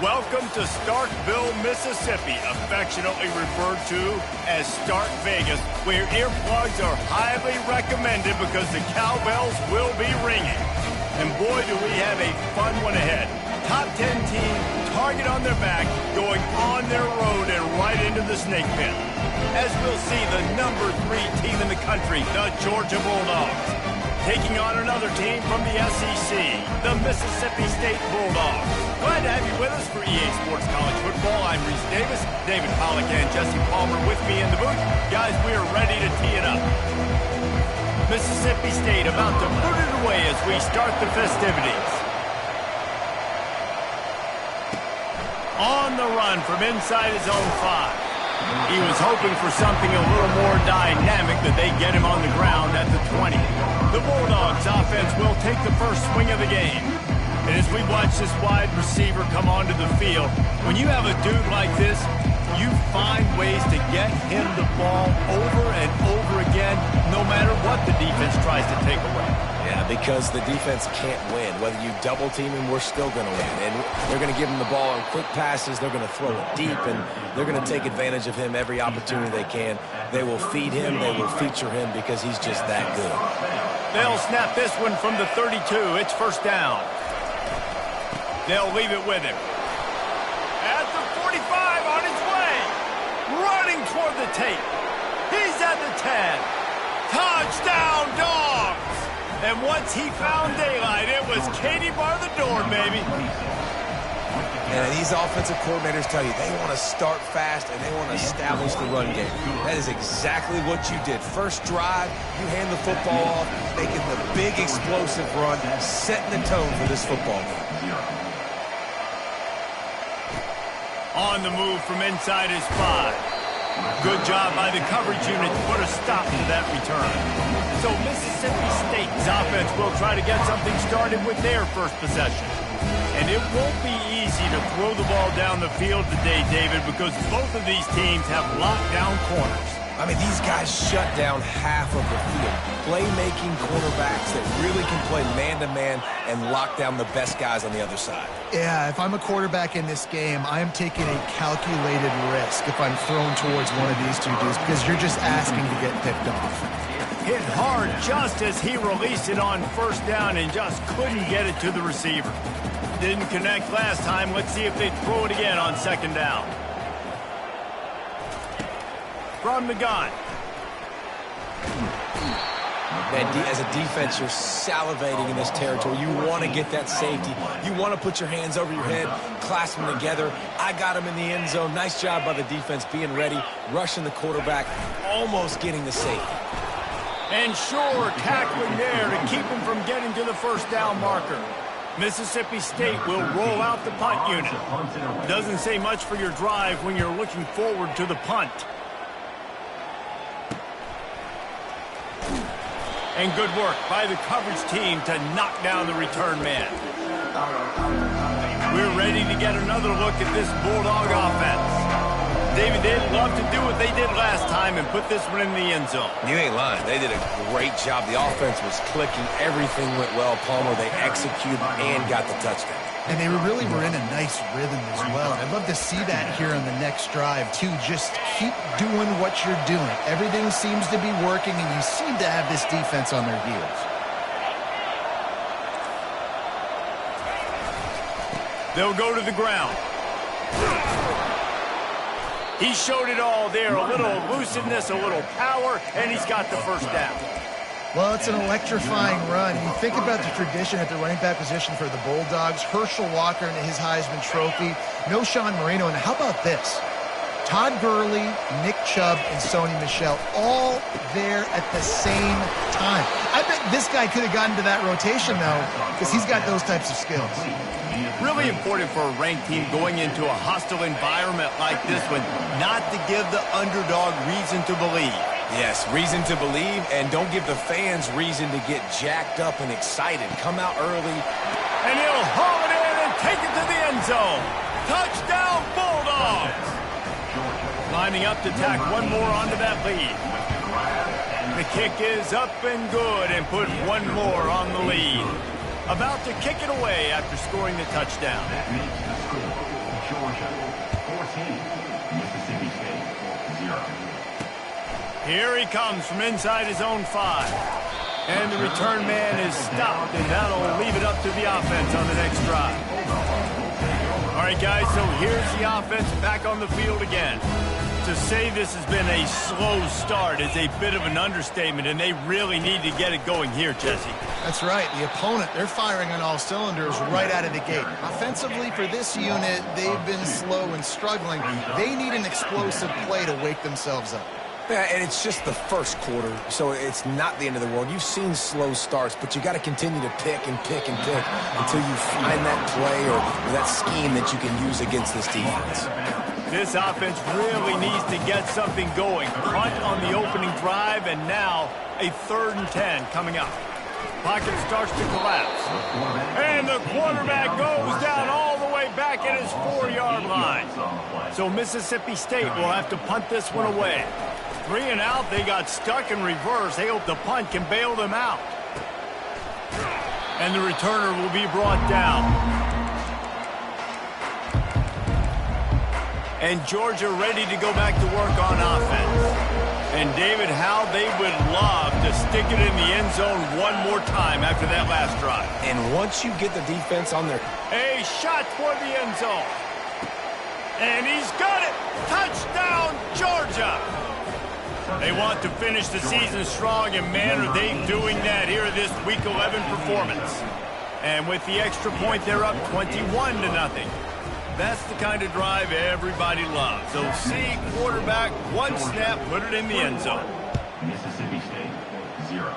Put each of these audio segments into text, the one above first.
Welcome to Starkville, Mississippi, affectionately referred to as Stark Vegas, where earplugs are highly recommended because the cowbells will be ringing. And boy, do we have a fun one ahead. Top 10 team, target on their back, going on their road and right into the snake pit. As we'll see, the number 3 team in the country, the Georgia Bulldogs, taking on another team from the SEC, the Mississippi State Bulldogs. Glad to have you with us for EA Sports College Football. I'm Reese Davis, David Pollack and Jesse Palmer with me in the booth. Guys, we are ready to tee it up. Mississippi State about to put it away as we start the festivities. On the run from inside his own 5. He was hoping for something a little more dynamic that they get him on the ground at the 20. The Bulldogs offense will take the first swing of the game. And as we watch this wide receiver come onto the field, when you have a dude like this, you find ways to get him the ball over and over again, no matter what the defense tries to take away. Yeah, because the defense can't win. Whether you double team him, we're still going to win. And they're going to give him the ball in quick passes. They're going to throw it deep, and they're going to take advantage of him every opportunity they can. They will feed him. They will feature him because he's just that good. They'll snap this one from the 32. It's first down. They'll leave it with him. At the 45, on his way. Running toward the tape. He's at the 10. Touchdown, Dogs! And once he found daylight, it was Katie bar the door, baby. And these offensive coordinators tell you they want to start fast and they want to establish the run game. That is exactly what you did. First drive, you hand the football off, making the big explosive run, setting the tone for this football game. On the move from inside his 5. Good job by the coverage unit to put a stop to that return. So Mississippi State's offense will try to get something started with their first possession. And it won't be easy to throw the ball down the field today, David, because both of these teams have locked down corners. I mean, these guys shut down half of the field. Playmaking cornerbacks that really can play man-to-man and lock down the best guys on the other side. Yeah, if I'm a quarterback in this game, I am taking a calculated risk if I'm thrown towards one of these two dudes because you're just asking to get picked off. Hit hard just as he released it on first down and just couldn't get it to the receiver. Didn't connect last time. Let's see if they throw it again on second down. From the gun. Man, as a defense, you're salivating in this territory. You want to get that safety. You want to put your hands over your head, clasp them together. I got him in the end zone. Nice job by the defense being ready, rushing the quarterback, almost getting the safety. And sure, tackling there to keep him from getting to the first down marker. Mississippi State will roll out the punt unit. Doesn't say much for your drive when you're looking forward to the punt. And good work by the coverage team to knock down the return man. We're ready to get another look at this Bulldog offense. David, they'd love to do what they did last time and put this one in the end zone. You ain't lying. They did a great job. The offense was clicking. Everything went well. Palmer, they executed and got the touchdown. And they really were in a nice rhythm as well. I'd love to see that here on the next drive, too. Just keep doing what you're doing. Everything seems to be working, and you seem to have this defense on their heels. They'll go to the ground. He showed it all there. A little elusiveness, a little power, and he's got the first down. Well, it's an electrifying run. You think about the tradition at the running back position for the Bulldogs. Herschel Walker and his Heisman Trophy. No Sean Marino. And how about this? Todd Gurley, Nick Chubb, and Sony Michel all there at the same time. I bet this guy could have gotten to that rotation, though, because he's got those types of skills. Really important for a ranked team going into a hostile environment like this one, not to give the underdog reason to believe. Yes, reason to believe, and don't give the fans reason to get jacked up and excited. Come out early. And he'll haul it in and take it to the end zone. Touchdown, Bulldogs! Lining up to tack one more onto that lead. The kick is up and good and put one more on the lead. About to kick it away after scoring the touchdown. Here he comes from inside his own 5. And the return man is stopped, and that'll leave it up to the offense on the next drive. All right, guys, so here's the offense back on the field again. To say this has been a slow start is a bit of an understatement, and they really need to get it going here, Jesse. That's right. The opponent, they're firing on all cylinders right out of the gate. Offensively, for this unit, they've been slow and struggling. They need an explosive play to wake themselves up. Yeah, and it's just the first quarter, so it's not the end of the world. You've seen slow starts, but you got to continue to pick and pick and pick until you find that play or that scheme that you can use against this defense. This offense really needs to get something going. Punt on the opening drive, and now a 3rd and 10 coming up. Pocket starts to collapse. And the quarterback goes down all the way back at his 4-yard line. So Mississippi State will have to punt this one away. 3 and out, they got stuck in reverse. They hope the punt can bail them out. And the returner will be brought down. And Georgia ready to go back to work on offense. And David, how they would love to stick it in the end zone one more time after that last drive. And once you get the defense on their... A shot toward the end zone. And he's got it. Touchdown, Georgia. They want to finish the season strong, and man, are they doing that here this Week 11 performance. And with the extra point, they're up 21-0. That's the kind of drive everybody loves. So see quarterback, 1 snap, put it in the end zone. Mississippi State, 0.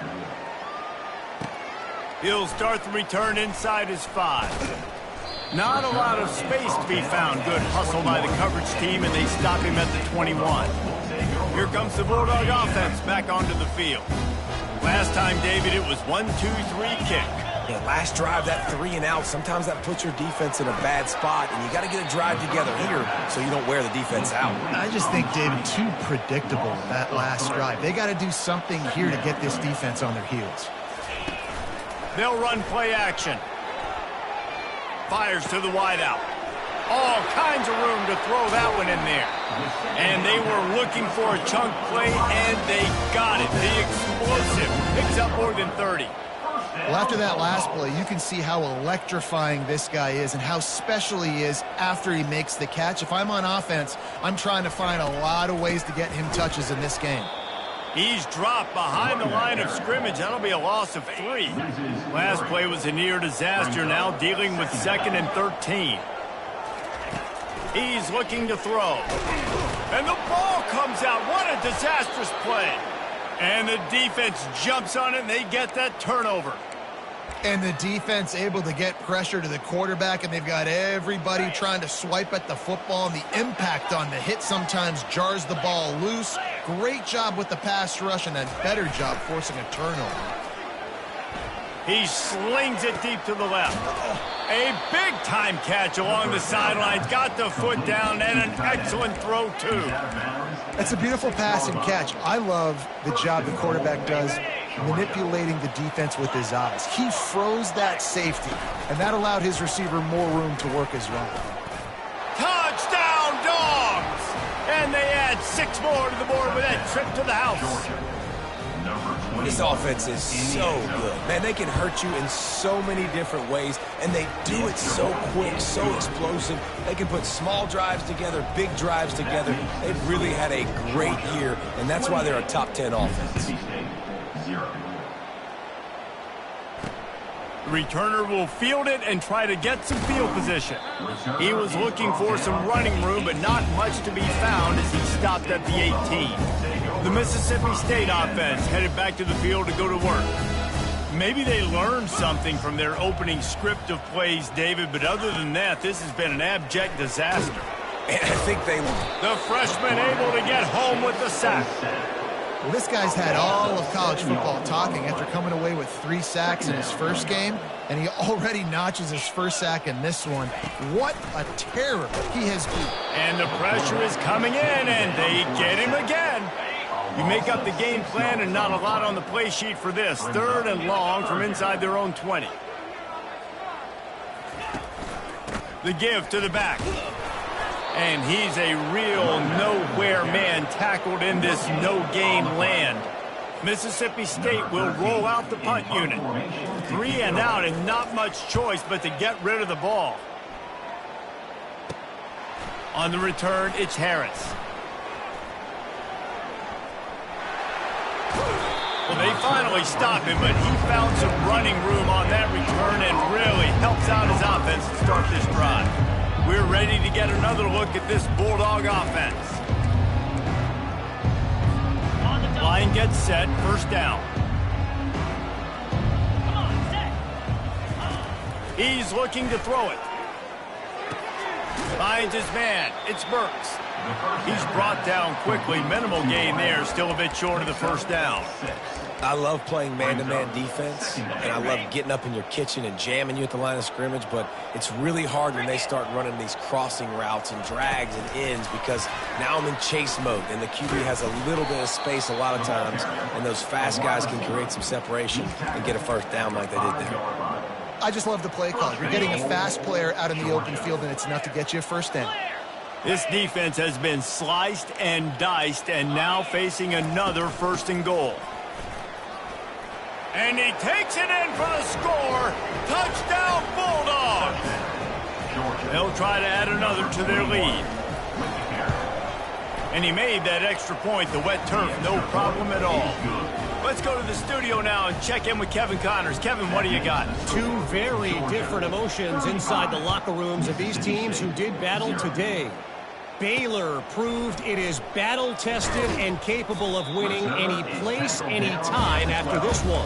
He'll start the return inside his 5. Not a lot of space to be found. Good hustle by the coverage team, and they stop him at the 21. Here comes the Bulldog offense back onto the field. Last time, David, it was 1-2-3 kick. Yeah, last drive, that 3 and out, sometimes that puts your defense in a bad spot, and you got to get a drive together here so you don't wear the defense out. I just think, David, too predictable that last drive. They got to do something here to get this defense on their heels. They'll run play action. Fires to the wideout. All kinds of room to throw that one in there. And they were looking for a chunk play, and they got it. The explosive picks up more than 30. Well, after that last play, you can see how electrifying this guy is and how special he is after he makes the catch. If I'm on offense, I'm trying to find a lot of ways to get him touches in this game. He's dropped behind the line of scrimmage. That'll be a loss of 3. Last play was a near disaster, now dealing with 2nd and 13. He's looking to throw. And the ball comes out. What a disastrous play. And the defense jumps on it, and they get that turnover. And the defense able to get pressure to the quarterback, and they've got everybody trying to swipe at the football, and the impact on the hit sometimes jars the ball loose. Great job with the pass rush, and a better job forcing a turnover. He slings it deep to the left. A big-time catch along the sidelines. Got the foot down, and an excellent throw, too. That's a beautiful pass and catch. I love the job the quarterback does manipulating the defense with his eyes. He froze that safety, and that allowed his receiver more room to work his run. Touchdown, Dogs! And they add 6 more to the board with that trip to the house. This offense is so good. Man, they can hurt you in so many different ways, and they do it so quick, so explosive. They can put small drives together, big drives together. They've really had a great year, and that's why they're a top 10 offense. The returner will field it and try to get some field position. He was looking for some running room, but not much to be found as he stopped at the 18. The Mississippi State offense headed back to the field to go to work. Maybe they learned something from their opening script of plays, David, but other than that, this has been an abject disaster. And I think the freshman able to get home with the sack. Well, this guy's had all of college football talking after coming away with 3 sacks in his first game, and he already notches his first sack in this one. What a terror he has been. And the pressure is coming in, and they get him again. You make up the game plan and not a lot on the play sheet for this. 3rd and long from inside their own 20. The give to the back. And he's a real nowhere man tackled in this no-game land. Mississippi State will roll out the punt unit. 3 and out and not much choice but to get rid of the ball. On the return, it's Harris. Well, they finally stop him, but he found some running room on that return and really helps out his offense to start this drive. We're ready to get another look at this Bulldog offense. Line gets set, first down. He's looking to throw it. Finds his man. It's Burks. He's brought down quickly. Minimal gain there. Still a bit short of the first down. I love playing man-to-man defense, and I love getting up in your kitchen and jamming you at the line of scrimmage, but it's really hard when they start running these crossing routes and drags and ends because now I'm in chase mode, and the QB has a little bit of space a lot of times, and those fast guys can create some separation and get a first down like they did there. I just love the play call. You're getting a fast player out in the open field, and it's enough to get you a first down. This defense has been sliced and diced, and now facing another first and goal. And he takes it in for the score. Touchdown, Bulldogs. They'll try to add another to their lead. And he made that extra point, the wet turf, no problem at all. Let's go to the studio now and check in with Kevin Connors. Kevin, what do you got? Two very different emotions inside the locker rooms of these teams who did battle today. Baylor proved it is battle-tested and capable of winning any place, any time after this one.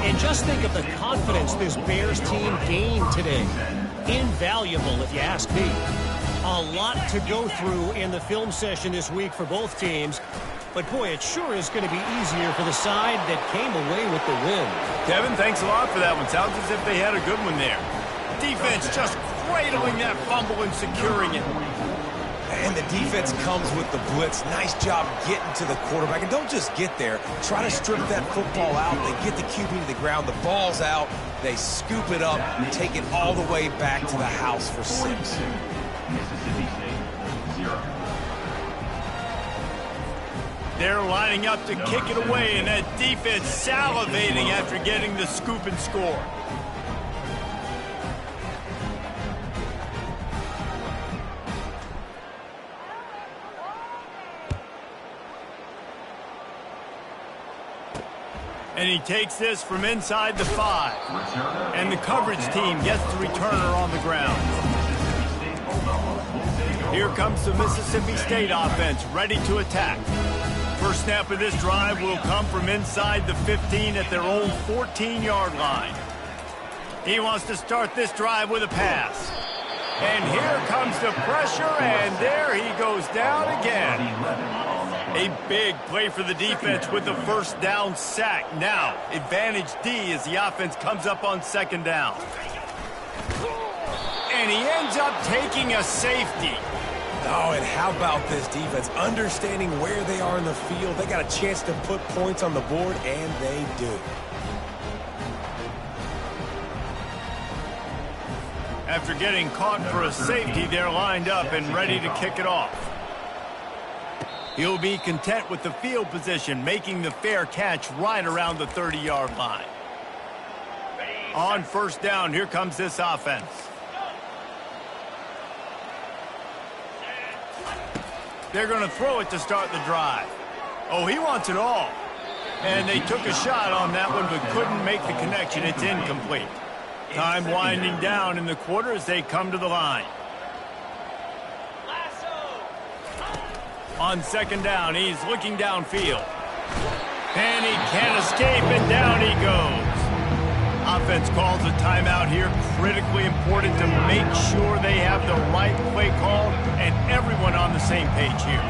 And just think of the confidence this Bears team gained today. Invaluable, if you ask me. A lot to go through in the film session this week for both teams. But, boy, it sure is going to be easier for the side that came away with the win. Kevin, thanks a lot for that one. Sounds as if they had a good one there. Defense just cradling that fumble and securing it. And the defense comes with the blitz. Nice job getting to the quarterback. And don't just get there. Try to strip that football out. They get the QB to the ground. The ball's out. They scoop it up, take it all the way back to the house for 6. Mississippi State, 0. They're lining up to kick it away, and that defense salivating after getting the scoop and score. And he takes this from inside the 5. And the coverage team gets the returner on the ground. Here comes the Mississippi State offense, ready to attack. First snap of this drive will come from inside the 15 at their own 14-yard line. He wants to start this drive with a pass. And here comes the pressure, and there he goes down again. A big play for the defense with the first down sack. Now, advantage D as the offense comes up on second down. And he ends up taking a safety. Oh, and how about this defense? Understanding where they are in the field. They got a chance to put points on the board, and they do. After getting caught for a safety, they're lined up and ready to kick it off. He'll be content with the field position, making the fair catch right around the 30-yard line. On first down, here comes this offense. They're going to throw it to start the drive. Oh, he wants it all. And they took a shot on that one but couldn't make the connection. It's incomplete. Time winding down in the quarter as they come to the line. On second down, he's looking downfield. And he can't escape, and down he goes. Offense calls a timeout here. Critically important to make sure they have the right play call and everyone on the same page here.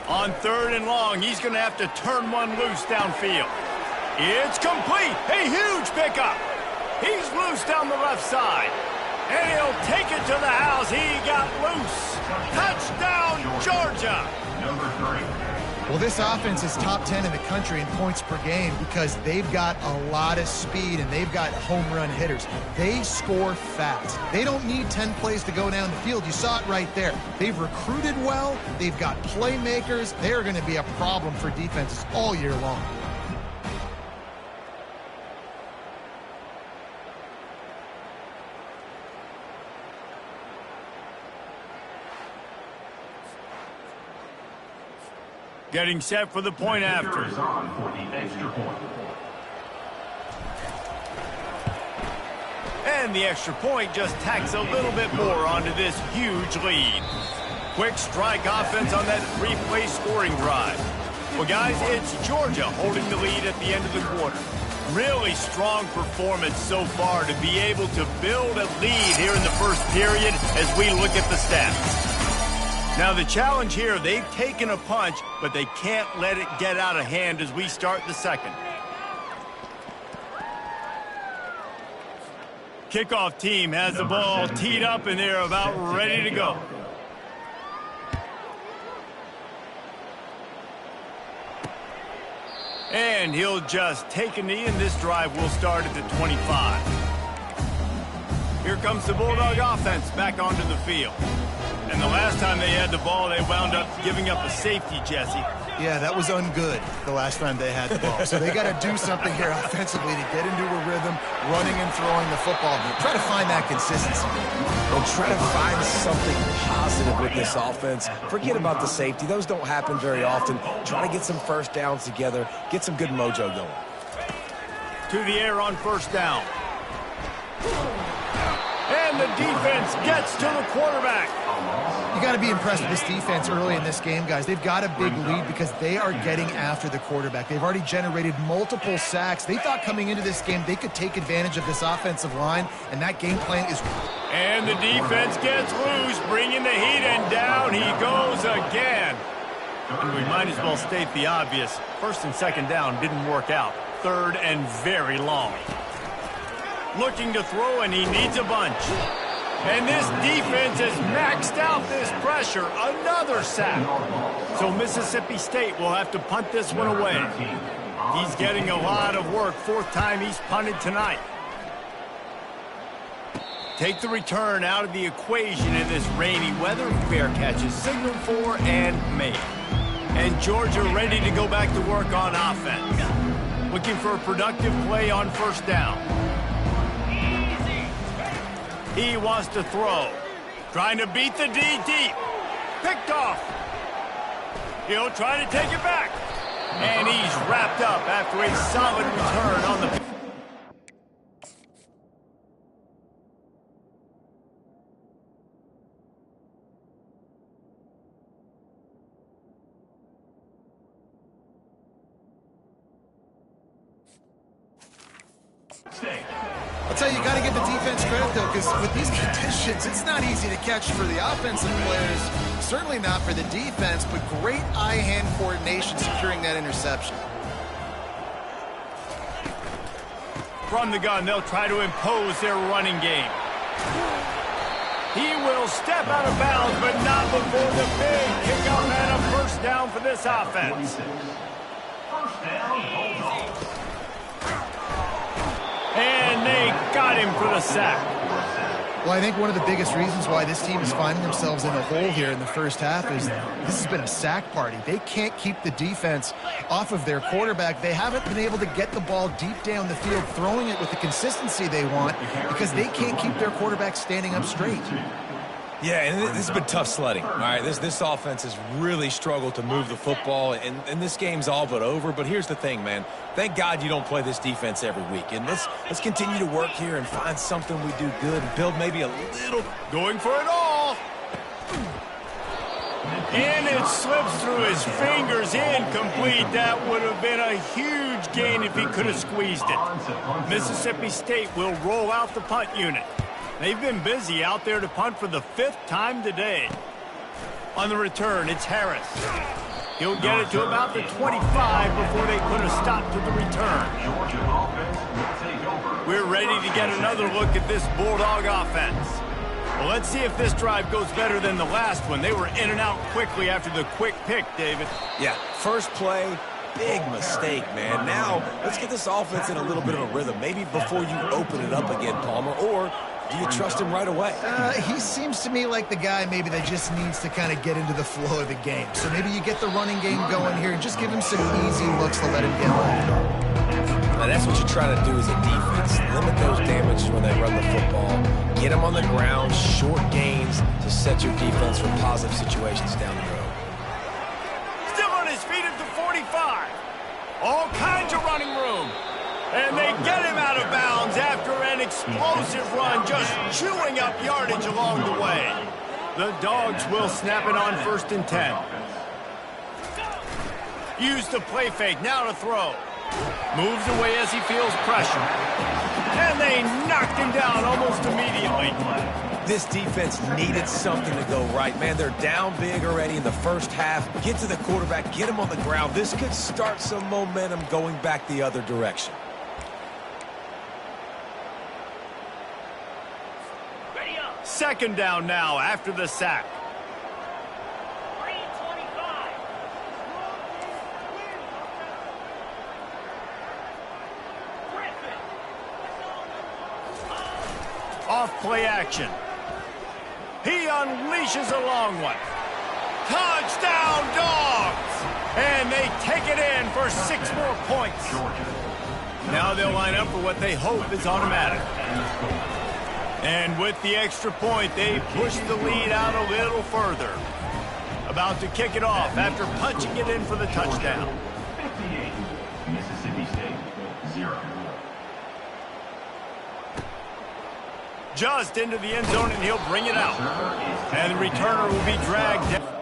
On third and long, he's going to have to turn one loose downfield. It's complete. A huge pickup. He's loose down the left side. And he'll take it to the house. He got loose. Touchdown, Georgia. Number 3. Well, this offense is top 10 in the country in points per game because they've got a lot of speed and they've got home run hitters. They score fast. They don't need 10 plays to go down the field. You saw it right there. They've recruited well. They've got playmakers. They're going to be a problem for defenses all year long. Getting set for the point after. Is on for the extra point. And the extra point just tacks a little bit more onto this huge lead. Quick strike offense on that three-play scoring drive. Well, guys, it's Georgia holding the lead at the end of the quarter. Really strong performance so far to be able to build a lead here in the first period as we look at the stats. Now, the challenge here, they've taken a punch, but they can't let it get out of hand as we start the second. Kickoff team has the ball teed up, and they're about ready to go. And he'll just take a knee, and this drive will start at the 25. Here comes the Bulldog offense back onto the field. And the last time they had the ball, they wound up giving up a safety, Jesse. Yeah, that was ungood the last time they had the ball. So they got to do something here offensively to get into a rhythm, running and throwing the football. Try to find that consistency. And try to find something positive with this offense. Forget about the safety. Those don't happen very often. Try to get some first downs together. Get some good mojo going. To the air on first down. And the defense gets to the quarterback. You got to be impressed with this defense early in this game, guys. They've got a big lead because they are getting after the quarterback. They've already generated multiple sacks. They thought coming into this game they could take advantage of this offensive line, and that game plan is... And the defense gets loose, bringing the heat, and down he goes again. And we might as well state the obvious. First and second down didn't work out. Third and very long. Looking to throw, and he needs a bunch. And this defense has maxed out this pressure. Another sack. So Mississippi State will have to punt this one away. He's getting a lot of work. Fourth time he's punted tonight. Take the return out of the equation in this rainy weather. Fair catches signaled for and made. And Georgia ready to go back to work on offense. Looking for a productive play on first down. He wants to throw. Trying to beat the D deep. Picked off. He'll try to take it back. And he's wrapped up after a solid return on the... I'll tell you, you got to give the defense credit, though, because with these conditions, it's not easy to catch for the offensive players. Certainly not for the defense, but great eye-hand coordination securing that interception. From the gun, they'll try to impose their running game. He will step out of bounds, but not before the big kickoff and a first down for this offense. First down, Bulldogs. And they got him for the sack. Well, I think one of the biggest reasons why this team is finding themselves in a hole here in the first half is this has been a sack party. They can't keep the defense off of their quarterback. They haven't been able to get the ball deep down the field, throwing it with the consistency they want because they can't keep their quarterback standing up straight. Yeah, and this has been tough sledding. All right, this offense has really struggled to move the football, and this game's all but over. But here's the thing, man. Thank God you don't play this defense every week. And let's continue to work here and find something we do good and build maybe a little... Going for it all. And it slips through his fingers, incomplete. That would have been a huge gain if he could have squeezed it. Mississippi State will roll out the punt unit. They've been busy out there to punt for the 5th time today. On the return, it's Harris. He'll get it to about the 25 before they put a stop to the return. Georgia offense will take over. We're ready to get another look at this Bulldog offense. Well, let's see if this drive goes better than the last one. They were in and out quickly after the quick pick, David. Yeah, first play, big mistake, man. Now, let's get this offense in a little bit of a rhythm. Maybe before you open it up again, Palmer, or do you trust him right away? He seems to me like the guy maybe that just needs to kind of get into the flow of the game. So maybe you get the running game going here and just give him some easy looks to let him get off. Now, that's what you try to do as a defense. Limit those damages when they run the football. Get them on the ground, short gains to set your defense for positive situations down the road. Still on his feet at the 45. All kinds of running room. And they get him out of bounds after an explosive run, just chewing up yardage along the way. The Dogs will snap it on 1st and 10. Use the play fake, now to throw. Moves away as he feels pressure. And they knocked him down almost immediately. This defense needed something to go right. Man, they're down big already in the first half. Get to the quarterback, get him on the ground. This could start some momentum going back the other direction. Second down now after the sack. Off play action. He unleashes a long one. Touchdown, Dogs! And they take it in for 6 more points. Now they'll line up for what they hope is automatic. And with the extra point, they push the lead out a little further. About to kick it off after punching it in for the touchdown. 58, Mississippi State, 0. Just into the end zone, and he'll bring it out. And the returner will be dragged down.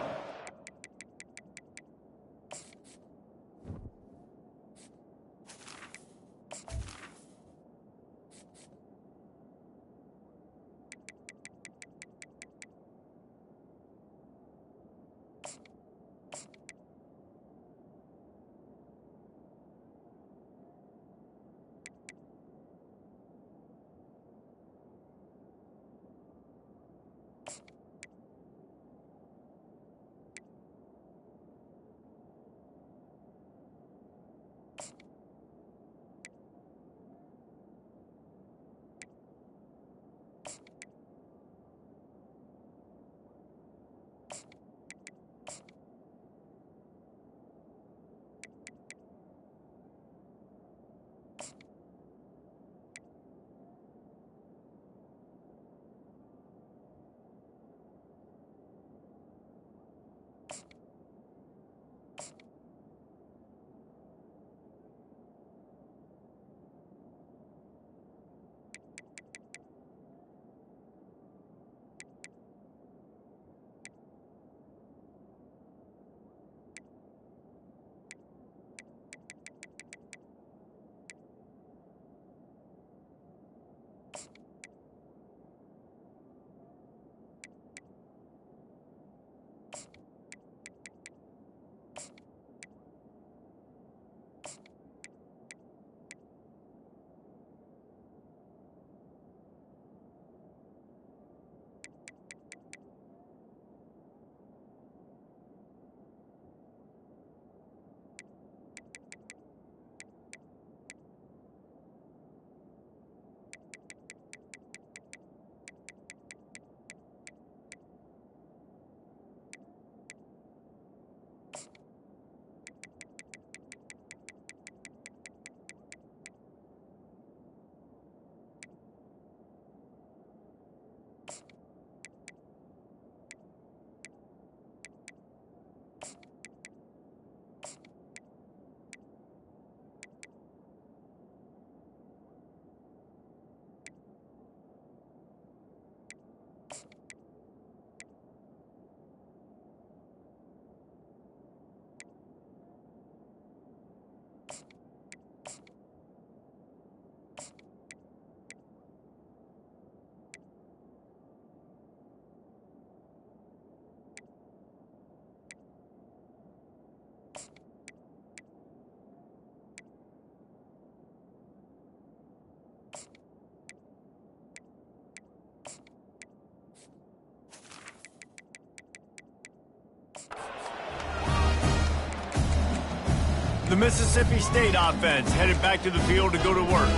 The Mississippi State offense headed back to the field to go to work.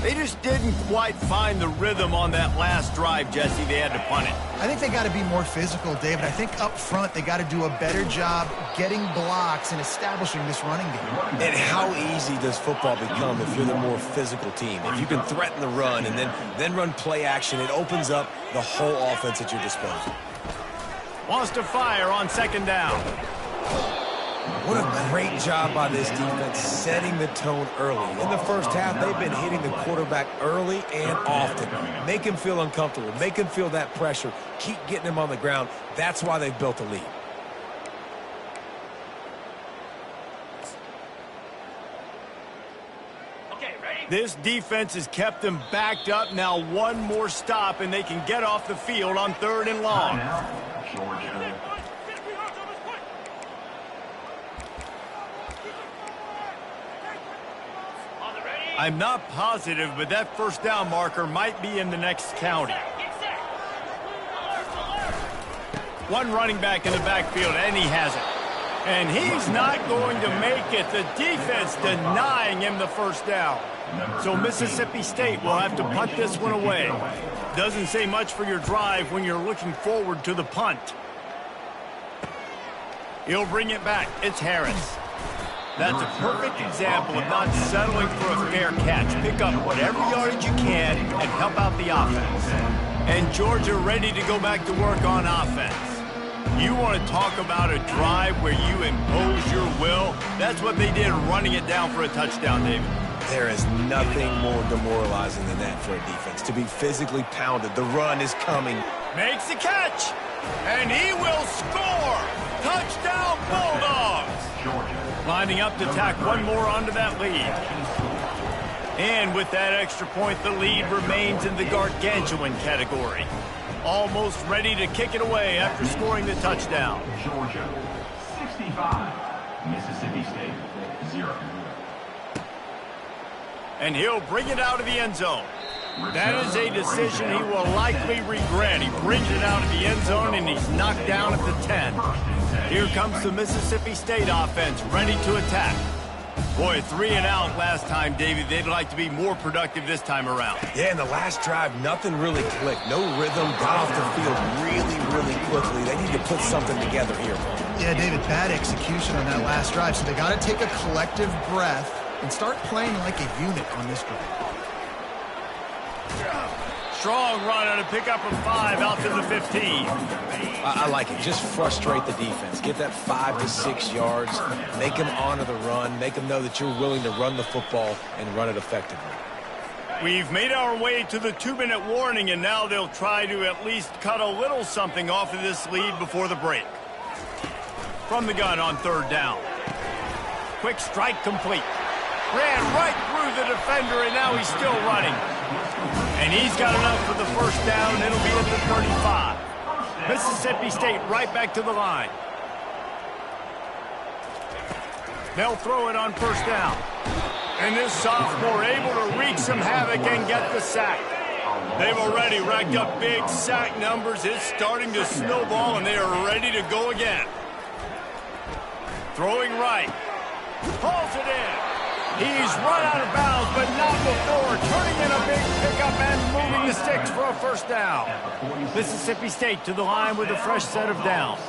They just didn't quite find the rhythm on that last drive, Jesse. They had to punt it. I think they got to be more physical, David. I think up front they got to do a better job getting blocks and establishing this running game. And how easy does football become if you're the more physical team? If you can threaten the run and then run play action, it opens up the whole offense at your disposal. Wants to fire on second down. What a great job by this defense setting the tone early. In the first half, they've been hitting the quarterback early and often. Make him feel uncomfortable. Make him feel that pressure. Keep getting him on the ground. That's why they've built a lead. This defense has kept them backed up. Now one more stop, and they can get off the field on 3rd and long. I'm not positive, but that first down marker might be in the next county. One running back in the backfield, and he has it. And he's not going to make it. The defense denying him the first down. So Mississippi State will have to punt this one away. Doesn't say much for your drive when you're looking forward to the punt. He'll bring it back. It's Harris. That's a perfect example of not settling for a fair catch. Pick up whatever yardage you can and help out the offense. And Georgia ready to go back to work on offense. You want to talk about a drive where you impose your will? That's what they did, running it down for a touchdown, David. There is nothing more demoralizing than that for a defense. To be physically pounded. The run is coming. Makes the catch. And he will score. Touchdown, Bulldogs. Lining up to tack one more onto that lead. And with that extra point, the lead remains in the gargantuan category. Almost ready to kick it away after scoring the touchdown. Georgia, 65. Mississippi State, 0. And he'll bring it out of the end zone. That is a decision he will likely regret. He brings it out of the end zone, and he's knocked down at the 10. Here comes the Mississippi State offense, ready to attack. Boy, 3 and out last time, David. They'd like to be more productive this time around. Yeah, in the last drive, nothing really clicked. No rhythm, got off the field really quickly. They need to put something together here. Yeah, David, bad execution on that last drive. So they got to take a collective breath and start playing like a unit on this drive. Strong run on a pickup of 5 out to the 15. I like it. Just frustrate the defense. Get that 5 to 6 yards. Make them honor the run. Make them know that you're willing to run the football and run it effectively. We've made our way to the 2-minute warning, and now they'll try to at least cut a little something off of this lead before the break. From the gun on 3rd down. Quick strike complete. Ran right through the defender, and now he's still running. And he's got enough for the first down. It'll be at the 35. Mississippi State right back to the line. They'll throw it on 1st down. And this sophomore able to wreak some havoc and get the sack. They've already racked up big sack numbers. It's starting to snowball, and they are ready to go again. Throwing right. Pulls it in. He's run out of bounds, but not before. Turning in a big pickup and moving the sticks for a first down. Mississippi State to the line with a fresh set of downs.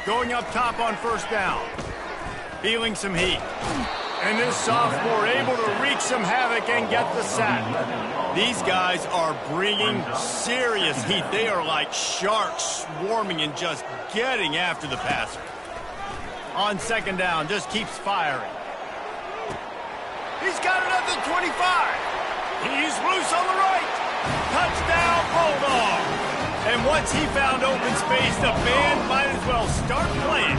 Going up top on 1st down. Feeling some heat. And this sophomore able to wreak some havoc and get the sack. These guys are bringing serious heat. They are like sharks swarming and just getting after the passer. On 2nd down, just keeps firing. He's got another 25. He's loose on the right. Touchdown, Bulldog. And once he found open space, the band might as well start playing.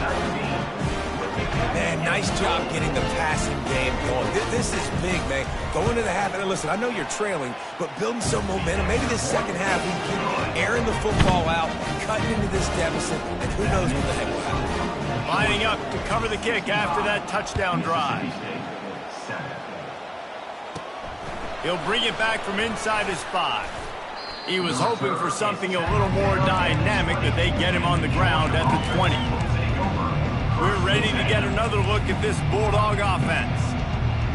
Man, nice job getting the passing game going. This is big, man. Go into the half, and listen, I know you're trailing, but building some momentum. Maybe this second half we can keep airing the football out, cutting into this deficit, and who knows what the heck will happen. Lining up to cover the kick after that touchdown drive. He'll bring it back from inside his 5. He was hoping for something a little more dynamic, but they get him on the ground at the 20. We're ready to get another look at this Bulldog offense.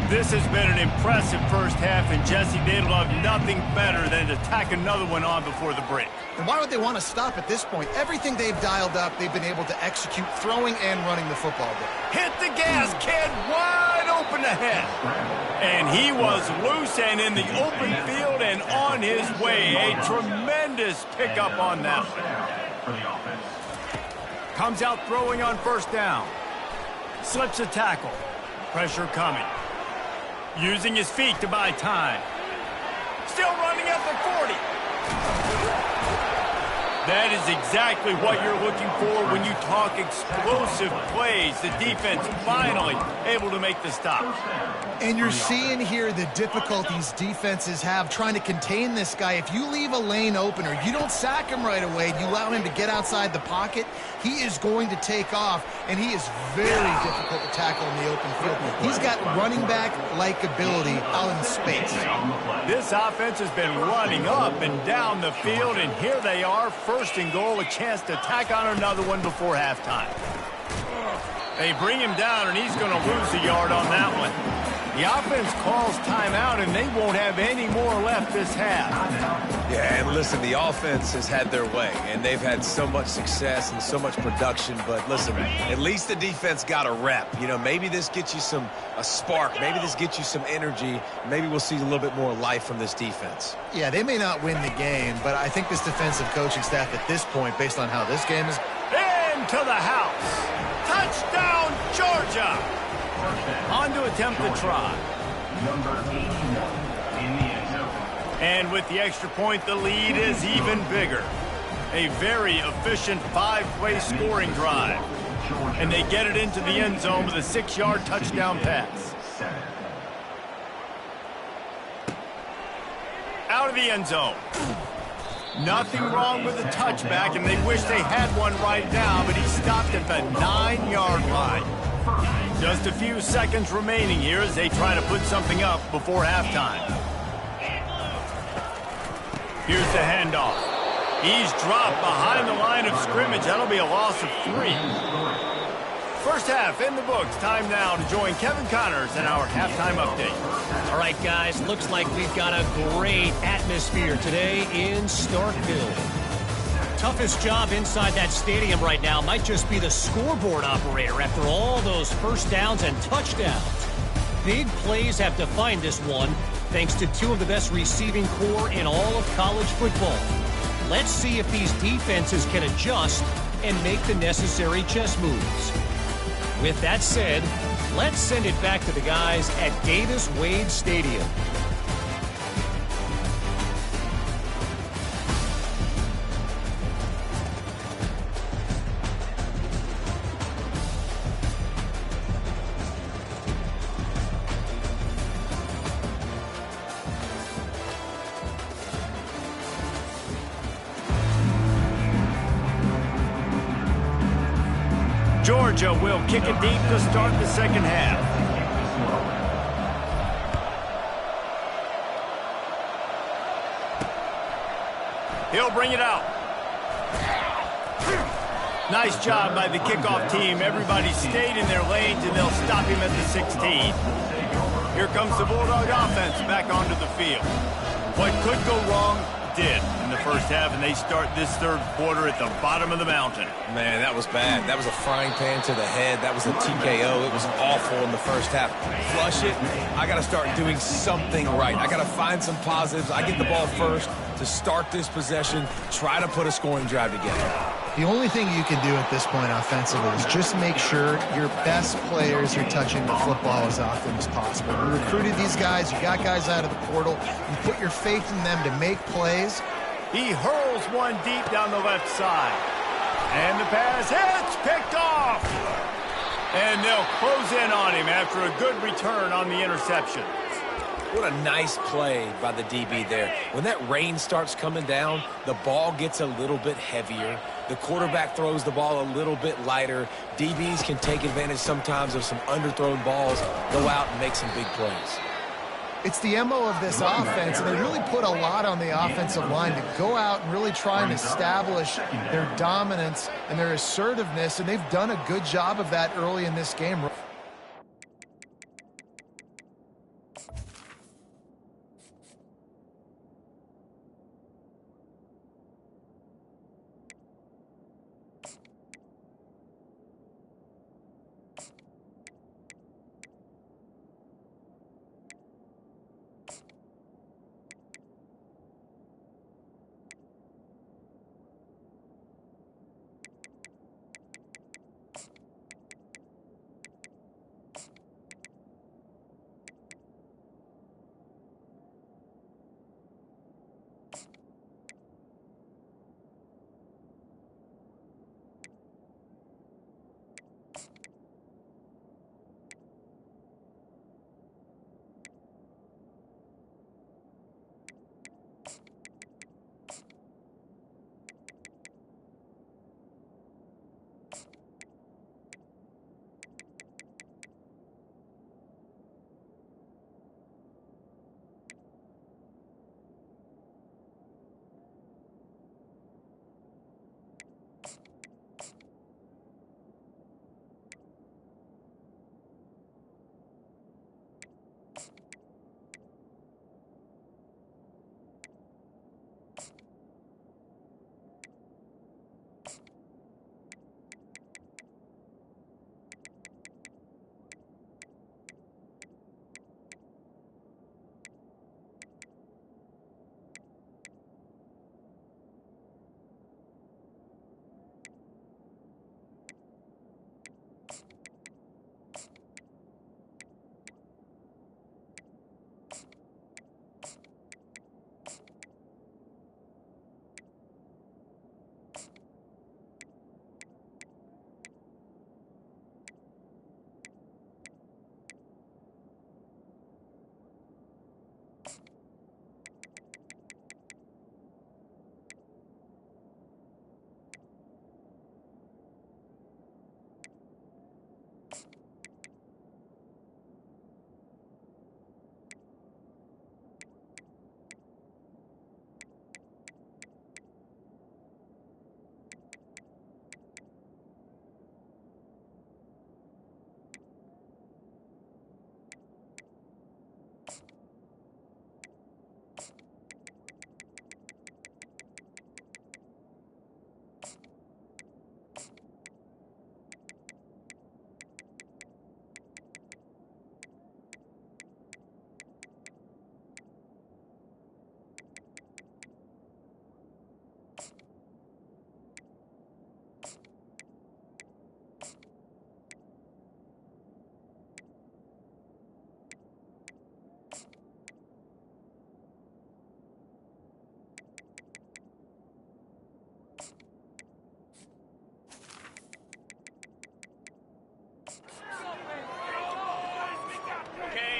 This has been an impressive first half, and Jesse, they'd love nothing better than to tack another one on before the break. And why would they want to stop at this point? Everything they've dialed up, they've been able to execute, throwing and running the football. Hit the gas, kid, wide open ahead. And he was loose and in the open field and on his way. A tremendous pickup on that one. Comes out throwing on first down. Slips a tackle. Pressure coming. Using his feet to buy time. Still running at the 40. That is exactly what you're looking for when you talk explosive plays. The defense finally able to make the stop. And you're seeing here the difficulties defenses have trying to contain this guy. If you leave a lane open or you don't sack him right away, you allow him to get outside the pocket, he is going to take off, and he is very difficult to tackle in the open field. He's got running back-like ability out in space. This offense has been running up and down the field, and here they are, first and goal, a chance to tack on another one before halftime. They bring him down, and he's going to lose a yard on that one. The offense calls timeout, and they won't have any more left this half. Yeah, and listen, the offense has had their way, and they've had so much success and so much production. But listen, at least the defense got a rep. You know, maybe this gets you a spark. Maybe this gets you some energy. Maybe we'll see a little bit more life from this defense. Yeah, they may not win the game, but I think this defensive coaching staff at this point, based on how this game is... Into the house. Touchdown, Georgia. On to attempt the try. Number 81 in the end zone. And with the extra point, the lead is even bigger. A very efficient 5-play scoring drive. And they get it into the end zone with a 6-yard touchdown pass. Out of the end zone. Nothing wrong with the touchback, and they wish they had one right now, but he stopped at the 9-yard line. Just a few seconds remaining here as they try to put something up before halftime. Here's the handoff. He's dropped behind the line of scrimmage. That'll be a loss of 3. First half in the books. Time now to join Kevin Connors in our halftime update. All right, guys, looks like we've got a great atmosphere today in Starkville. Toughest job inside that stadium right now might just be the scoreboard operator after all those first downs and touchdowns. Big plays have defined this one, thanks to 2 of the best receiving core in all of college football. Let's see if these defenses can adjust and make the necessary chess moves. With that said, let's send it back to the guys at Davis-Wade Stadium. Georgia will kick it deep to start the second half. He'll bring it out. Nice job by the kickoff team. Everybody stayed in their lanes, and they'll stop him at the 16. Here comes the Bulldog offense back onto the field. What could go wrong did in the first half, and they start this third quarter at the bottom of the mountain. Man, that was bad. That was a frying pan to the head. That was a TKO. It was awful in the first half. Flush it. I got to start doing something right. I got to find some positives. I get the ball first to start this possession, try to put a scoring drive together. The only thing you can do at this point offensively is just make sure your best players are touching the football as often as possible. You recruited these guys. You got guys out of the portal. You put your faith in them to make plays. He hurls one deep down the left side. And the pass hits, picked off. And they'll close in on him after a good return on the interception. What a nice play by the DB there. When that rain starts coming down, the ball gets a little bit heavier. The quarterback throws the ball a little bit lighter. DBs can take advantage sometimes of some underthrown balls, go out and make some big plays. It's the MO of this offense, and they really put a lot on the offensive line to go out and really try and establish their dominance and their assertiveness, and they've done a good job of that early in this game.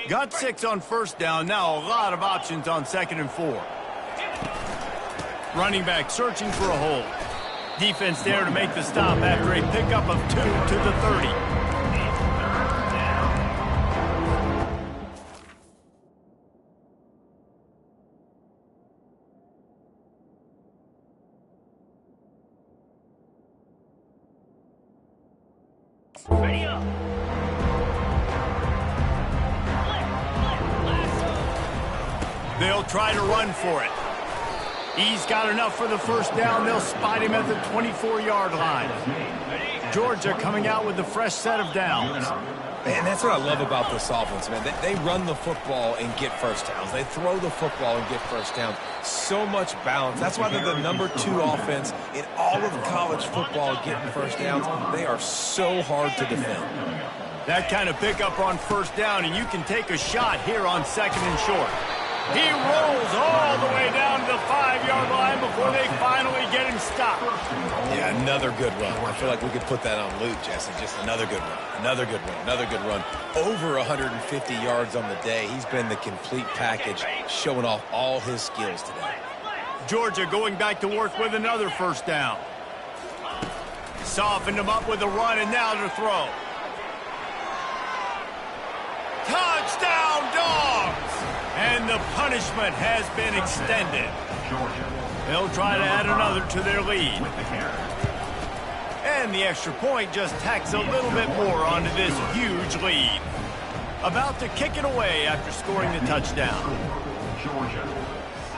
Got 6 on first down. Now a lot of options on 2nd and 4. Running back searching for a hole. Defense there to make the stop after a pickup of 2 to the 30. Ready up. They'll try to run for it. He's got enough for the first down. They'll spot him at the 24-yard line. Georgia coming out with a fresh set of downs. Man, that's what I love about this offense, man. They run the football and get first downs. They throw the football and get first downs. So much balance. That's why they're the #2 offense in all of college football getting first downs. They are so hard to defend. That kind of pickup on first down, and you can take a shot here on 2nd and short. He rolls all the way down to the 5-yard line before they finally get him stopped. Yeah, another good run. I feel like we could put that on loop, Jesse. Just another good run. Another good run. Another good run. Over 150 yards on the day. He's been the complete package, showing off all his skills today. Georgia going back to work with another first down. Softened him up with a run, and now to throw. Touchdown, Dogs! And the punishment has been extended. They'll try to add another to their lead. And the extra point just tacks a little bit more onto this huge lead. About to kick it away after scoring the touchdown. Georgia,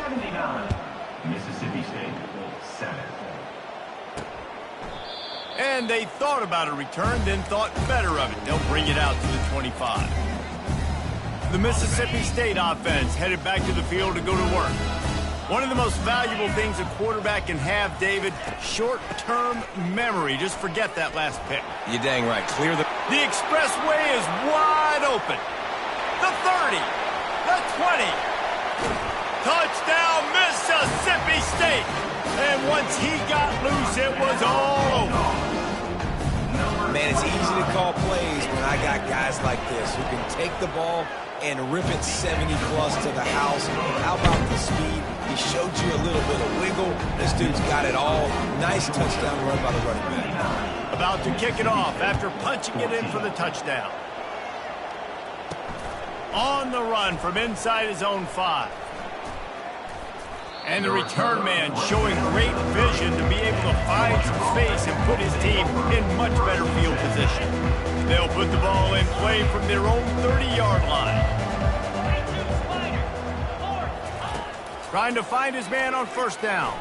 79. Mississippi State, 7. And they thought about a return, then thought better of it. They'll bring it out to the 25. The Mississippi State offense headed back to the field to go to work. One of the most valuable things a quarterback can have, David, short-term memory. Just forget that last pick. You're dang right. Clear the... The expressway is wide open. The 30. The 20. Touchdown, Mississippi State. And once he got loose, it was all over. Man, it's easy to call plays when I got guys like this who can take the ball and rip it 70-plus to the house. How about the speed? He showed you a little bit of wiggle. This dude's got it all. Nice touchdown run by the running back. About to kick it off after punching it in for the touchdown. On the run from inside his own 5. And the return man showing great vision to be able to find some space and put his team in much better field position. They'll put the ball in play from their own 30-yard line. Trying to find his man on first down.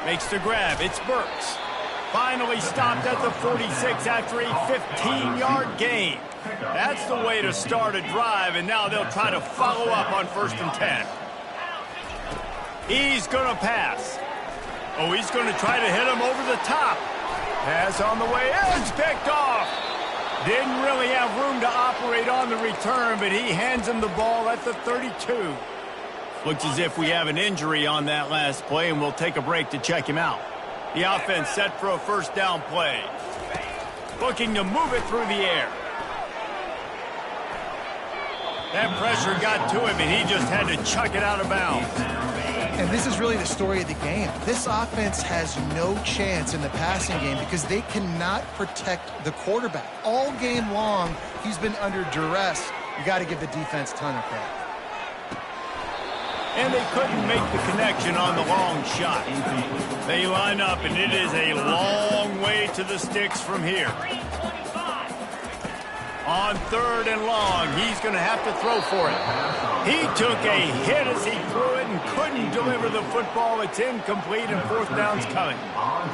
Makes the grab. It's Burks. Finally stopped at the 46 after a 15-yard gain. That's the way to start a drive, and now they'll try to follow up on 1st and 10. He's going to pass. Oh, he's going to try to hit him over the top. Pass on the way in. It's picked off. Didn't really have room to operate on the return, but he hands him the ball at the 32. Looks as if we have an injury on that last play, and we'll take a break to check him out. The offense set for a first down play. Looking to move it through the air. That pressure got to him, and he just had to chuck it out of bounds. And this is really the story of the game. This offense has no chance in the passing game because they cannot protect the quarterback. All game long, he's been under duress. You got to give the defense a ton of credit. And they couldn't make the connection on the long shot. They line up, and it is a long way to the sticks from here. On 3rd and long, he's going to have to throw for it. He took a hit as he threw it and couldn't deliver the football. It's incomplete, and 4th down's coming.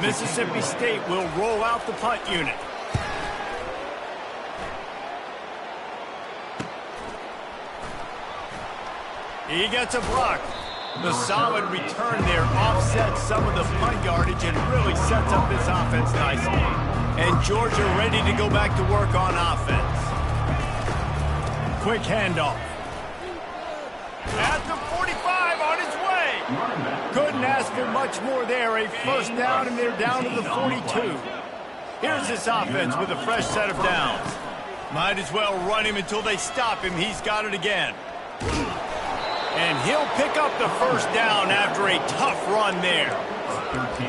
Mississippi State will roll out the punt unit. He gets a block. The solid return there offsets some of the punt yardage and really sets up this offense nicely. And Georgia ready to go back to work on offense. Quick handoff. At the 45 on his way. Couldn't ask for much more there. A first down, and they're down to the 42. Here's this offense with a fresh set of downs. Might as well run him until they stop him. He's got it again. And he'll pick up the first down after a tough run there.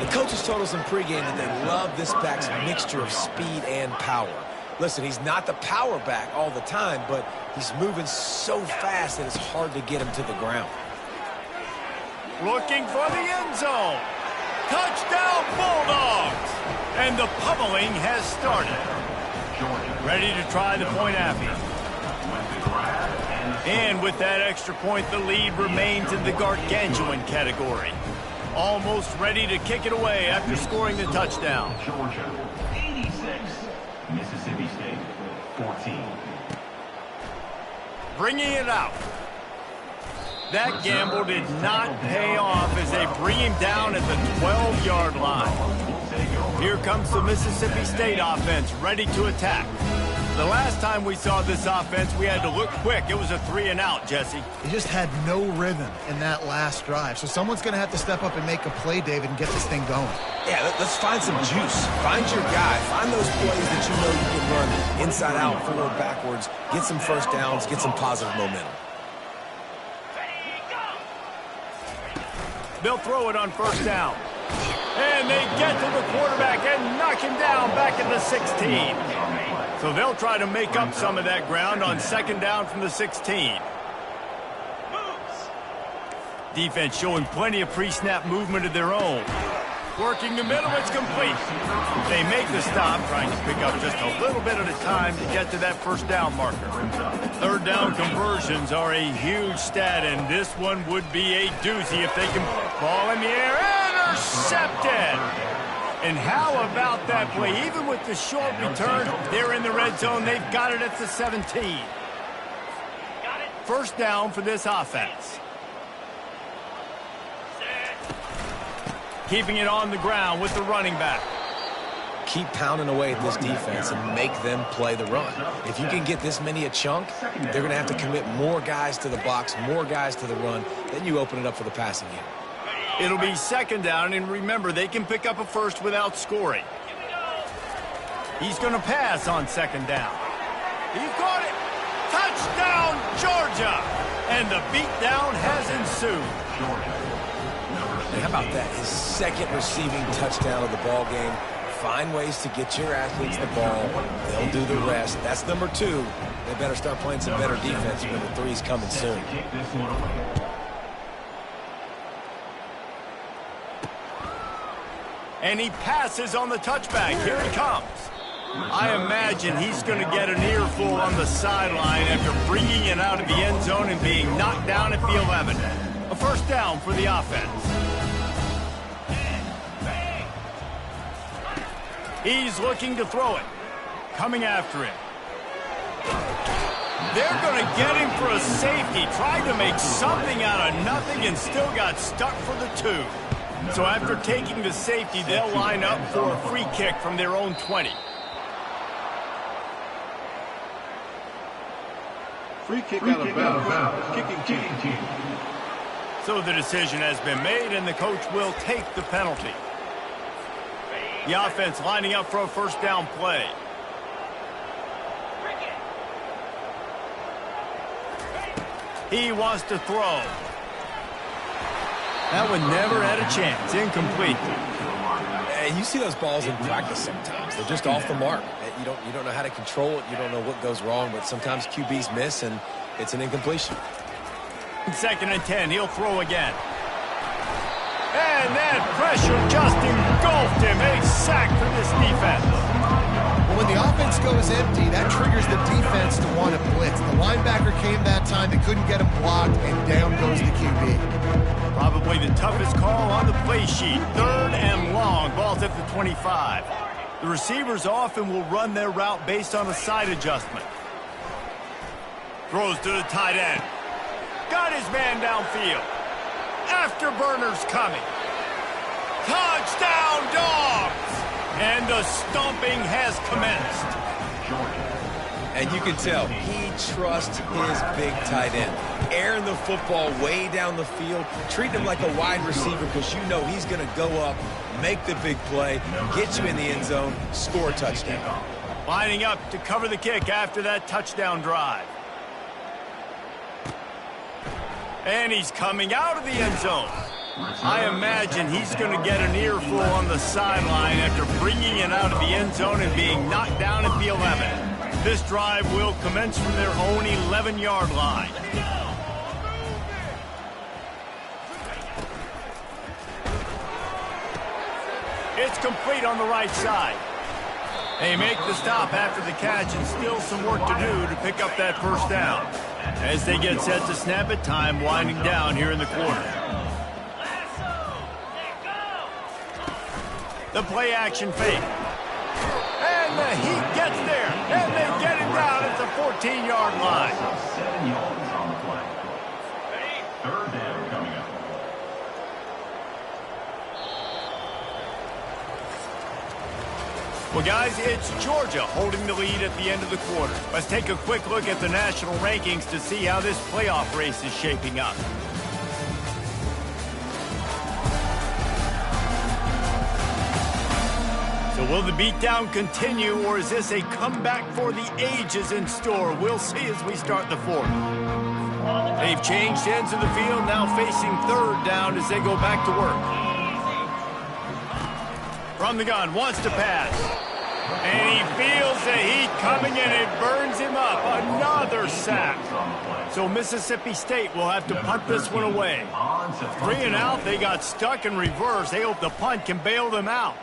The coaches told us in pregame that they love this back's mixture of speed and power. Listen, he's not the power back all the time, but he's moving so fast that it's hard to get him to the ground. Looking for the end zone. Touchdown, Bulldogs! And the pummeling has started. Ready to try the point after. And with that extra point, the lead remains in the gargantuan category. Almost ready to kick it away after scoring the touchdown. Georgia, 86. Mississippi State, 14. Bringing it out. That gamble did not pay off as they bring him down at the 12-yard line. Here comes the Mississippi State offense ready to attack. The last time we saw this offense, we had to look quick. It was a 3-and-out, Jesse. He just had no rhythm in that last drive. So someone's going to have to step up and make a play, David, and get this thing going. Yeah, let's find some juice. Find your guy. Find those plays that you know you can run inside out, forward, backwards. Get some first downs. Get some positive momentum. They'll throw it on first down. And they get to the quarterback and knock him down back at the 16. So they'll try to make up some of that ground on second down from the 16. Defense showing plenty of pre-snap movement of their own. Working the middle, it's complete. They make the stop, trying to pick up just a little bit at a time to get to that first down marker. Third down conversions are a huge stat, and this one would be a doozy if they can ball in the air. Intercepted! And how about that play? Even with the short return, they're in the red zone. They've got it at the 17. First down for this offense. Keeping it on the ground with the running back. Keep pounding away at this defense and make them play the run. If you can get this many a chunk, they're going to have to commit more guys to the box, more guys to the run. Then you open it up for the passing game. It'll be second down, and remember, they can pick up a first without scoring. He's going to pass on second down. He's got it. Touchdown, Georgia! And the beatdown has ensued. How about that? His second receiving touchdown of the ball game. Find ways to get your athletes the ball. They'll do the rest. That's number 2. They better start playing some better defense when the 3's coming soon. And he passes on the touchback. Here he comes. I imagine he's going to get an earful on the sideline after bringing it out of the end zone and being knocked down at the 11. A first down for the offense. He's looking to throw it. Coming after him. They're going to get him for a safety. Tried to make something out of nothing and still got stuck for the 2. So after taking the safety, they'll line up for a free kick from their own 20. Free kick out of bounds. Kicking team. So the decision has been made, and the coach will take the penalty. The offense lining up for a first down play. He wants to throw. That one never had a chance. Incomplete. And you see those balls in practice sometimes. They're just off the mark. You don't know how to control it. You don't know what goes wrong, but sometimes QBs miss, and it's an incompletion. Second and 10. He'll throw again. And that pressure just engulfed him. A sack for this defense. Well, when the offense goes empty, that triggers the defense to want to blitz. The linebacker came that time. They couldn't get him blocked, and down goes the QB. Probably the toughest call on the play sheet. Third and long. Ball's at the 25. The receivers often will run their route based on a side adjustment. Throws to the tight end. Got his man downfield. Afterburners coming. Touchdown, Dogs! And the stomping has commenced. And you can tell he trusts his big tight end. Airing the football way down the field. Treating him like a wide receiver because you know he's going to go up, make the big play, get you in the end zone, score a touchdown. Lining up to cover the kick after that touchdown drive. And he's coming out of the end zone. I imagine he's going to get an earful on the sideline after bringing it out of the end zone and being knocked down at the 11. This drive will commence from their own 11-yard line. It's complete on the right side. They make the stop after the catch, and still some work to do to pick up that first down. As they get set to snap it, time winding down here in the quarter. The play action fake. And the Heat gets there, and they get him down at the 14-yard line. 7 yards on the play. Third down coming up. Well, guys, it's Georgia holding the lead at the end of the quarter. Let's take a quick look at the national rankings to see how this playoff race is shaping up. So will the beatdown continue, or is this a comeback for the ages in store? We'll see as we start the fourth. They've changed ends of the field, now facing third down as they go back to work. From the gun, wants to pass. And he feels the heat coming and it burns him up. Another sack. So Mississippi State will have to punt this one away. 3 and out, they got stuck in reverse. They hope the punt can bail them out.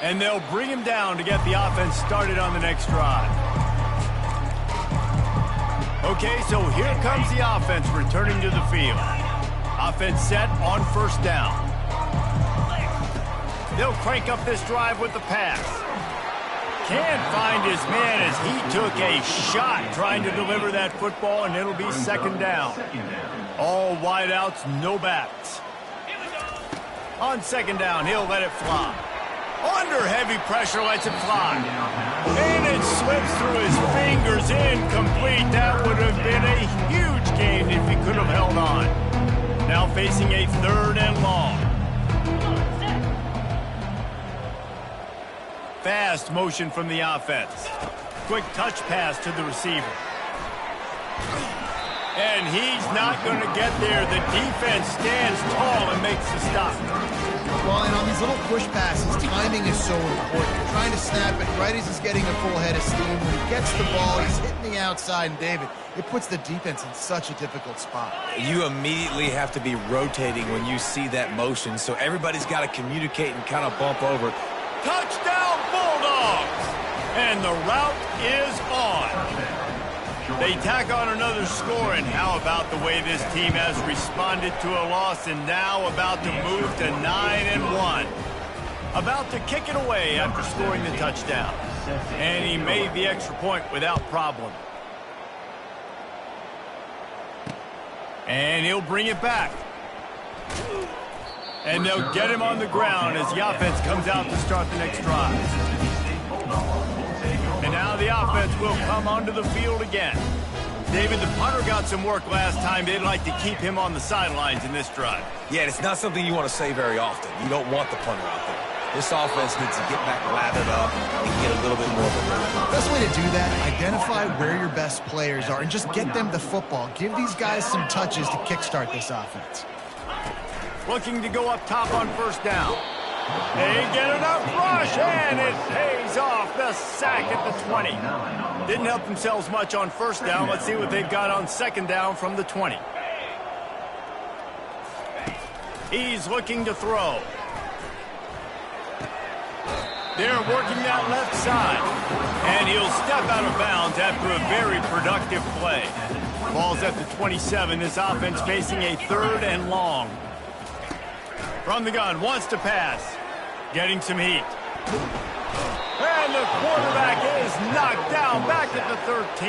And they'll bring him down to get the offense started on the next drive. Okay, so here comes the offense returning to the field. Offense set on first down. They'll crank up this drive with the pass. Can't find his man as he took a shot trying to deliver that football, and it'll be second down. All wideouts, no backs. On second down, he'll let it fly. Under heavy pressure, lets it fly. And it slips through his fingers, incomplete. That would have been a huge gain if he could have held on. Now facing a 3rd and long. Fast motion from the offense. Quick touch pass to the receiver. And he's not going to get there. The defense stands tall and makes the stop. Well, and on these little push passes, timing is so important. You're trying to snap it right as he's getting a full head of steam. When he gets the ball, he's hitting the outside, and David, it puts the defense in such a difficult spot. You immediately have to be rotating when you see that motion, so everybody's got to communicate and kind of bump over. Touchdown, Bulldogs! And the route is on. They tack on another score, and how about the way this team has responded to a loss and now about to move to 9-1. About to kick it away after scoring the touchdown. And he made the extra point without problem. And he'll bring it back. And they'll get him on the ground as the offense comes out to start the next drive. And now the offense will come onto the field again. David, the punter got some work last time. They'd like to keep him on the sidelines in this drive. Yeah, it's not something you want to say very often. You don't want the punter out there. This offense needs to get back lathered up and get a little bit more of a move. Best way to do that, identify where your best players are and just get them the football. Give these guys some touches to kickstart this offense. Looking to go up top on first down. They get enough rush, and it pays off. The sack at the 20. Didn't help themselves much on first down. Let's see what they've got on second down from the 20. He's looking to throw. They're working that left side. And he'll step out of bounds after a very productive play. Ball's at the 27. This offense facing a 3rd and long. From the gun, wants to pass. Getting some heat. And the quarterback is knocked down back at the 13.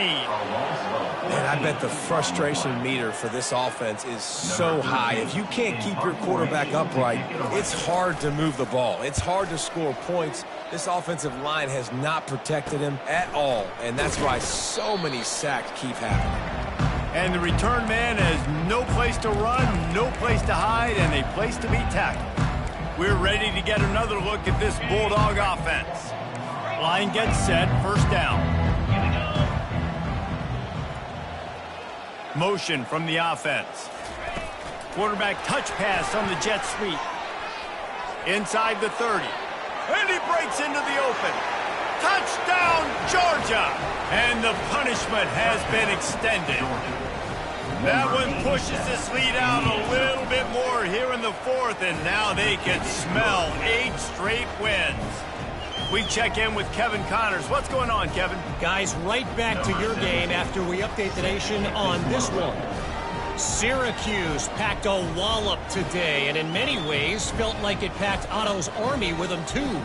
Man, I bet the frustration meter for this offense is so high. If you can't keep your quarterback upright, it's hard to move the ball. It's hard to score points. This offensive line has not protected him at all, and that's why so many sacks keep happening. And the return man has no place to run, no place to hide, and a place to be tackled. We're ready to get another look at this Bulldog offense. Line gets set, first down. Motion from the offense. Quarterback touch pass on the jet sweep. Inside the 30. And he breaks into the open. Touchdown, Georgia! And the punishment has been extended. That one pushes this lead out a little bit more here in the 4th, and now they can smell 8 straight wins. We check in with Kevin Connors. What's going on, Kevin? Guys, right back to your game after we update the nation on this one. Syracuse packed a wallop today, and in many ways felt like it packed Otto's Army with them too.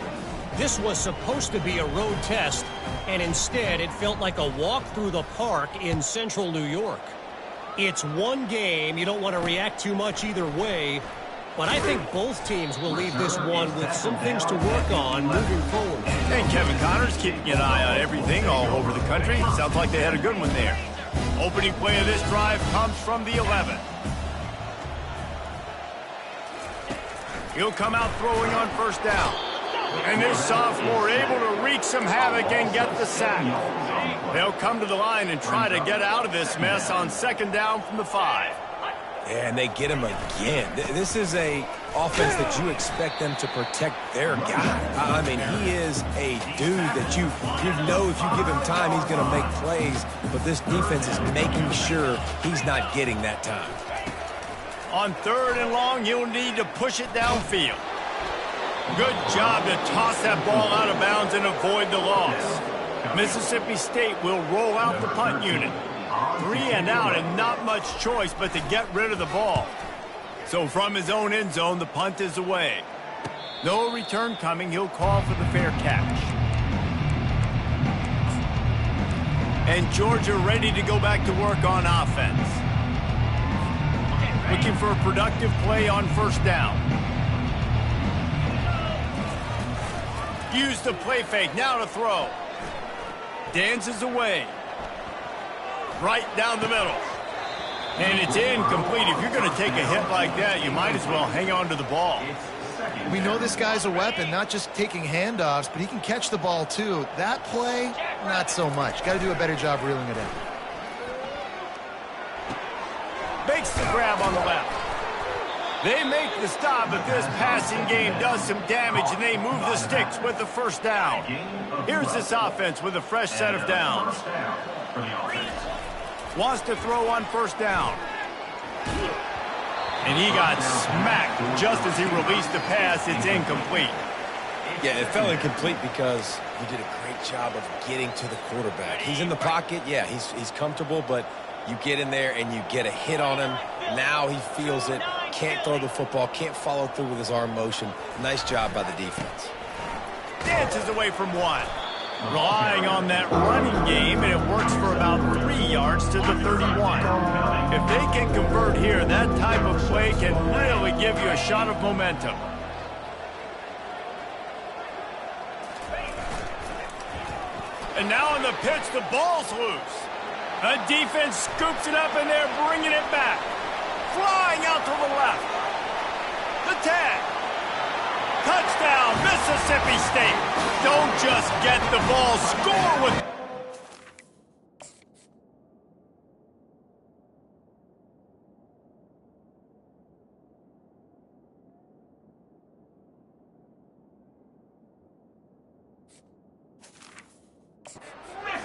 This was supposed to be a road test, and instead it felt like a walk through the park in central New York. It's one game. You don't want to react too much either way, but I think both teams will leave this one with some things to work on moving forward. And Kevin Connors keeping an eye on everything all over the country. Sounds like they had a good one there. Opening play of this drive comes from the 11. He'll come out throwing on first down. And this sophomore able to wreak some havoc and get the sack. They'll come to the line and try to get out of this mess on second down from the 5. And they get him again. This is a offense that you expect them to protect their guy. I mean, he is a dude that you know if you give him time, he's going to make plays, but this defense is making sure he's not getting that time. On 3rd and long, you'll need to push it downfield. Good job to toss that ball out of bounds and avoid the loss. Mississippi State will roll out the punt unit. 3 and out and not much choice but to get rid of the ball. So from his own end zone, the punt is away. No return coming. He'll call for the fair catch. And Georgia ready to go back to work on offense. Looking for a productive play on 1st down. Use the play fake. Now to throw. Dances away. Right down the middle. And it's incomplete. If you're going to take a hit like that, you might as well hang on to the ball. We know this guy's a weapon, not just taking handoffs, but he can catch the ball too. That play, not so much. Got to do a better job reeling it in. Makes the grab on the left. They make the stop, but this passing game does some damage, and they move the sticks with the 1st down. Here's this offense with a fresh set of downs. Wants to throw on 1st down. And he got smacked just as he released the pass. It's incomplete. Yeah, it fell incomplete because he did a great job of getting to the quarterback. He's in the pocket. Yeah, he's comfortable, but you get in there and you get a hit on him. Now he feels it. Can't throw the football. Can't follow through with his arm motion. Nice job by the defense. Dances away from 1. Relying on that running game, and it works for about 3 yards to the 31. If they can convert here, that type of play can really give you a shot of momentum. And now on the pitch, the ball's loose. The defense scoops it up, and they're bringing it back. Flying out to the left. The tag. Touchdown, Mississippi State. Don't just get the ball, score with...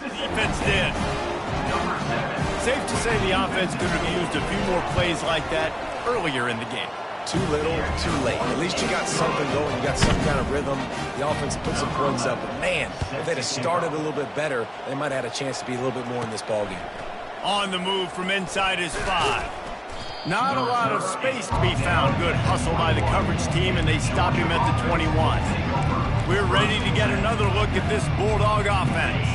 Defense did. Safe to say the offense could have used a few more plays like that earlier in the game. Too little, too late. At least you got something going. You got some kind of rhythm. The offense put some points up. But, man, if they'd have started a little bit better, they might have had a chance to be a little bit more in this ballgame. On the move from inside his 5. Not a lot of space to be found. Good hustle by the coverage team, and they stop him at the 21. We're ready to get another look at this Bulldog offense.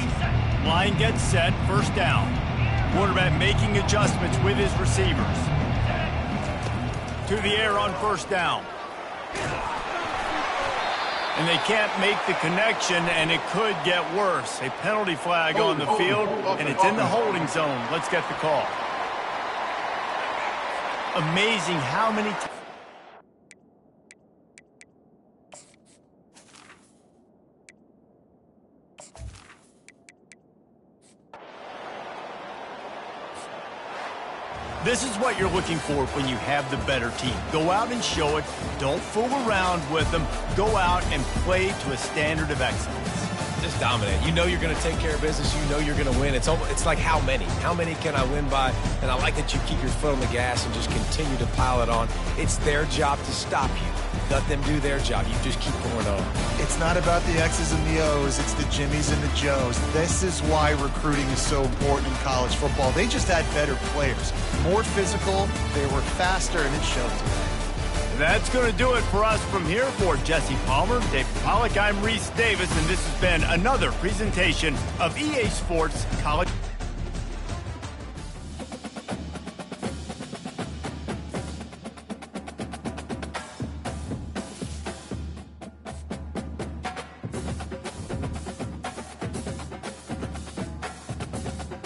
Line gets set, 1st down. Quarterback making adjustments with his receivers. To the air on 1st down. And they can't make the connection, and it could get worse. A penalty flag on the field, and it's in the holding zone. Let's get the call. Amazing how many times. This is what you're looking for when you have the better team. Go out and show it. Don't fool around with them. Go out and play to a standard of excellence. Just dominate. You know you're going to take care of business. You know you're going to win. It's like how many? How many can I win by? And I like that you keep your foot on the gas and just continue to pile it on. It's their job to stop you. Let them do their job. You just keep going on. It's not about the X's and the O's. It's the Jimmies and the Joes. This is why recruiting is so important in college football. They just had better players. More physical, they were faster, and it showed today. That's going to do it for us from here. For Jesse Palmer, Dave Pollack, I'm Reese Davis, and this has been another presentation of EA Sports College.